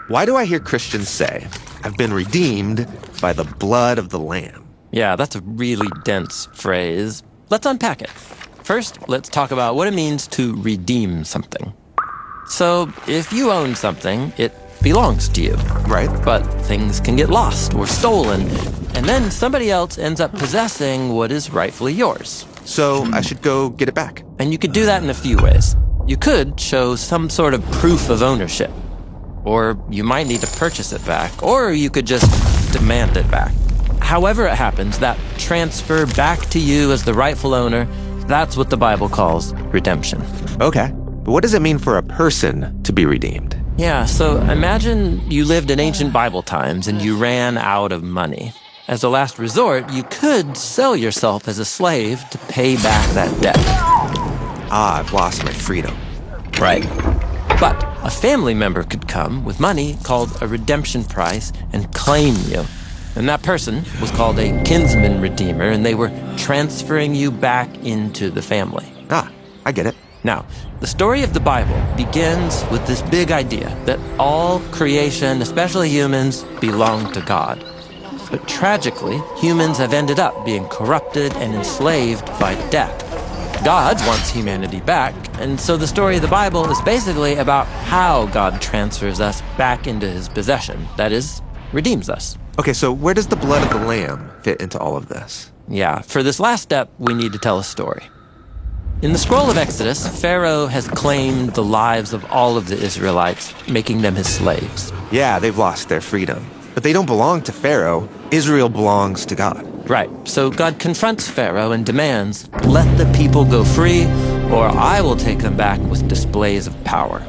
Why do I hear Christians say, I've been redeemed by the blood of the Lamb? Yeah, that's a really dense phrase. Let's unpack it. First, let's talk about what it means to redeem something. So, if you own something, it belongs to you. Right. But things can get lost or stolen, and then somebody else ends up possessing what is rightfully yours. So I should go get it back. And you could do that in a few ways. You could show some sort of proof of ownership. Or you might need to purchase it back. Or you could just demand it back. However it happens, that transfer back to you as the rightful owner, that's what the Bible calls redemption. Okay. But what does it mean for a person to be redeemed? Yeah, so imagine you lived in ancient Bible times and you ran out of money. As a last resort, you could sell yourself as a slave to pay back that debt. Ah, I've lost my freedom. Right. But a family member could come with money called a redemption price and claim you. And that person was called a kinsman redeemer, and they were transferring you back into the family. Ah, I get it. Now, the story of the Bible begins with this big idea that all creation, especially humans, belong to God. But tragically, humans have ended up being corrupted and enslaved by death. God wants humanity back, and so the story of the Bible is basically about how God transfers us back into his possession, that is, redeems us. Okay, so where does the blood of the Lamb fit into all of this? Yeah, for this last step, we need to tell a story. In the scroll of Exodus, Pharaoh has claimed the lives of all of the Israelites, making them his slaves. Yeah, they've lost their freedom. But they don't belong to Pharaoh. Israel belongs to God. Right, so God confronts Pharaoh and demands, let the people go free, or I will take them back with displays of power.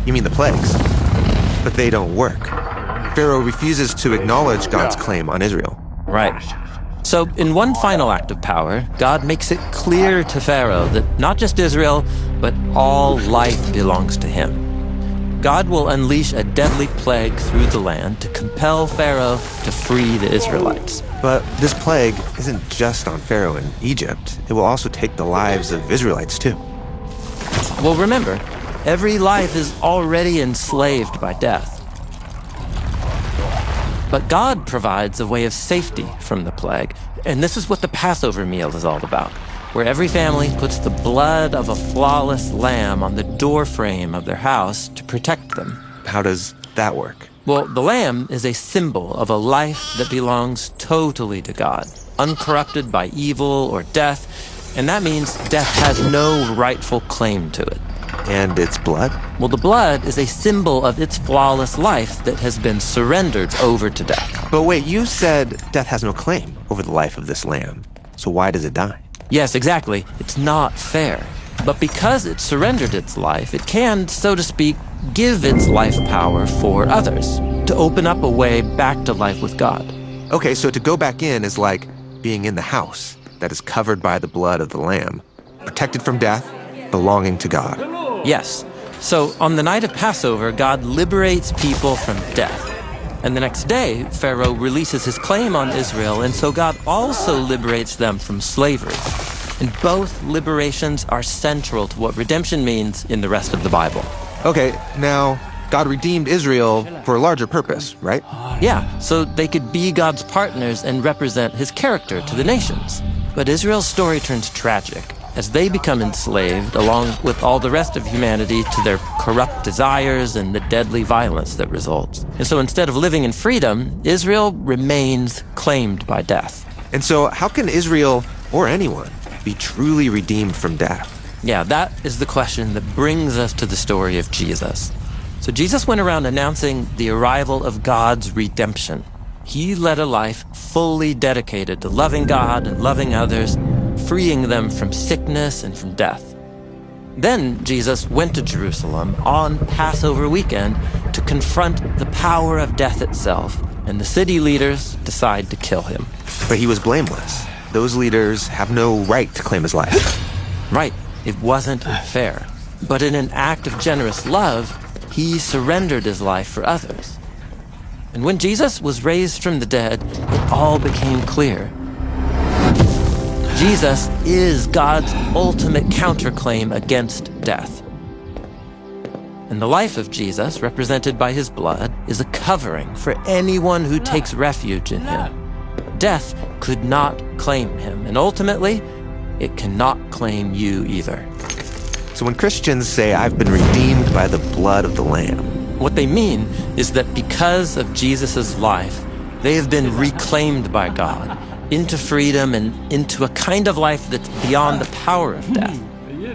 You mean the plagues? But they don't work. Pharaoh refuses to acknowledge God's claim on Israel. Right. So in one final act of power, God makes it clear to Pharaoh that not just Israel, but all life belongs to him. God will unleash a deadly plague through the land to compel Pharaoh to free the Israelites. But this plague isn't just on Pharaoh in Egypt. It will also take the lives of Israelites too. Well, remember, every life is already enslaved by death. But God provides a way of safety from the plague. And this is what the Passover meal is all about, where every family puts the blood of a flawless lamb on the doorframe of their house to protect them. How does that work? Well, the lamb is a symbol of a life that belongs totally to God, uncorrupted by evil or death, and that means death has no rightful claim to it. And its blood? Well, the blood is a symbol of its flawless life that has been surrendered over to death. But wait, you said death has no claim over the life of this lamb. So why does it die? Yes, exactly. It's not fair. But because it surrendered its life, it can, so to speak, give its life power for others, to open up a way back to life with God. Okay, so to go back in is like being in the house that is covered by the blood of the lamb, protected from death, belonging to God. Yes. So on the night of Passover, God liberates people from death. And the next day, Pharaoh releases his claim on Israel, and so God also liberates them from slavery. And both liberations are central to what redemption means in the rest of the Bible. Okay, now, God redeemed Israel for a larger purpose, right? Yeah, so they could be God's partners and represent his character to the nations. But Israel's story turns tragic as they become enslaved, along with all the rest of humanity, to their corrupt desires and the deadly violence that results. And so instead of living in freedom, Israel remains claimed by death. And so how can Israel, or anyone, be truly redeemed from death? Yeah, that is the question that brings us to the story of Jesus. So Jesus went around announcing the arrival of God's redemption. He led a life fully dedicated to loving God and loving others, freeing them from sickness and from death. Then Jesus went to Jerusalem on Passover weekend to confront the power of death itself, and the city leaders decide to kill him. But he was blameless. Those leaders have no right to claim his life. Right, it wasn't fair. But in an act of generous love, he surrendered his life for others. And when Jesus was raised from the dead, it all became clear. Jesus is God's ultimate counterclaim against death. And the life of Jesus, represented by his blood, is a covering for anyone who takes refuge in him. Death could not claim him, and ultimately, it cannot claim you either. So when Christians say, "I've been redeemed by the blood of the Lamb," what they mean is that because of Jesus' life, they have been reclaimed by God into freedom and into a kind of life that's beyond the power of death.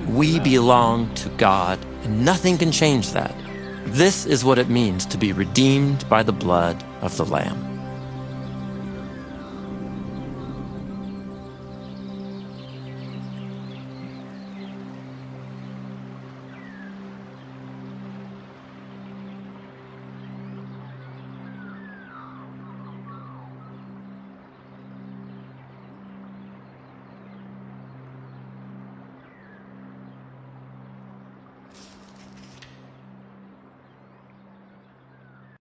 We belong to God, and nothing can change that. This is what it means to be redeemed by the blood of the Lamb.